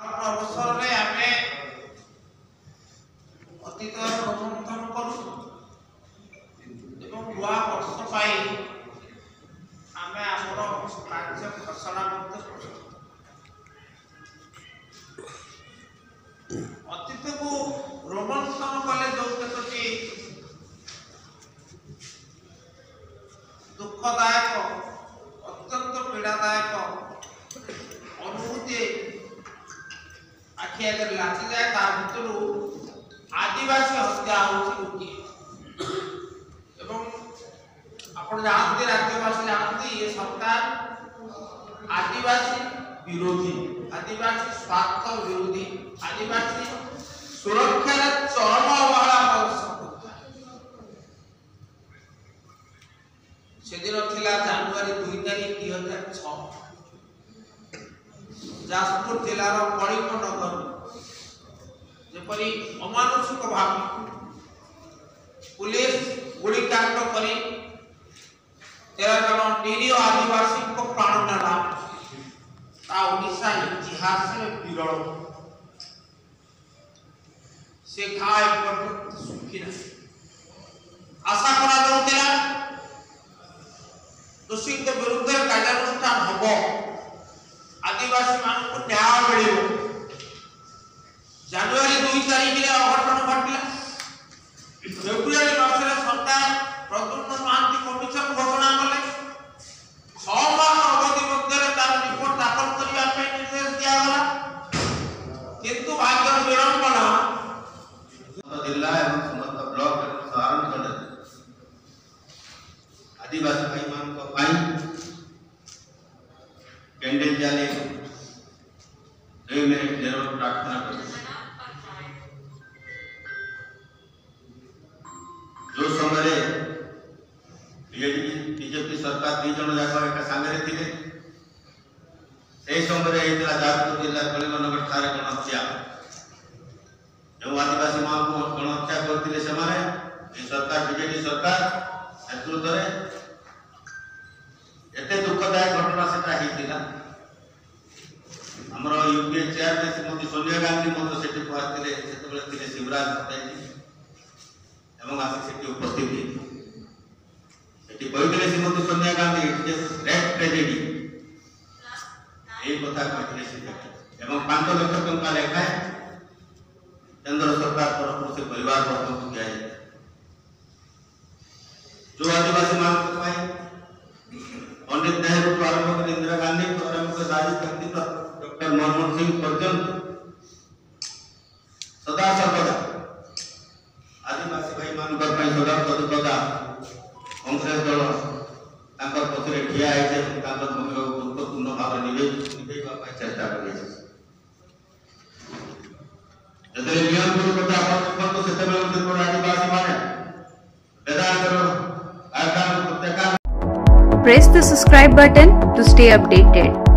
अवसर में आमे अतीत रोमंथन करू एवं नूआ वर्ष पाई आमे आमर राज्य घोषणा अतीत को रोमंथन कले जो केतोटी दुखदायक अत्यंत पीड़ादायक अनुभूति आखि आगे लाची जाए भर आदिवासी हत्या होती आप जानते राज्यवासी जानते ये सरकार आदिवासी विरोधी आदिवासी स्वार्थ विरोधी आदिवासी सुरक्षा चरम अवहेला प्रदर्शन से दिन थिला जनवरी 2 तारिख 2006 जाजपुर जिलार कलिंग नगर जेपरी अमानुषिक भाव पुलिस गुड़ीकांड करी 13 जन निरीह आदिवासी को प्राण नेला ओडिशा इतिहास में विरल से घाय सुखी आशा करा जाउतिला दोषी विरुद्ध कार्यानुष्ठान हम आदिवासी मान को न्याय मिले जनवरी 2 तारिख अघटन घटला फेब्रुआरी मास सरकार प्रद्युम्न महांती कमिशन घोषणा कले 6 मास अवधि मध्य तार रिपोर्ट दाखल करने निर्देश दिया किंतु भाग्य विड़ंबना जिला एवं समस्त ब्लॉक सहारण आदिवासी भाई मान को कैंडल जाले 2 मिनट जरूर प्रार्थना कर जो समय बीजेपी सरकार 2 जन जाक एक सांगे थे से समय जाजपुर जिला कलिंग नगर ठारे गणहत्या जो आदिवासी मां को गणहत्या करते सरकार बीजेपी सरकार नेतृत्व एते दुखदायक घटना से हमर यूपीए चेयरमैन श्रीमती सोनिया गांधी मत से आसते शिवराज भट्टाचार्य एवं आसिक उपस्थित कहते श्रीमती सोनिया गांधी रेड ट्रेजेडी यही कथा कहते 5 लाख टंका लेखाएं केंद्र सरकार तरफ से परिवार वर्ग को दिया जो आदिवासी मान पंडित नेहरू को आरंभ कर इंदिरा गांधी को आरंभ कर राजीव गांधी तक डॉक्टर मनमोहन सिंह पर्यंत सदा सर्वदा आदिवासी भाई मान सदा सदुपदा कांग्रेस दल पक्षे ठिया भूमिका गुरुत्वपूर्ण भाव निभेवा चेष्टा कर आदिवासी मान वेदांत Press the subscribe button to stay updated.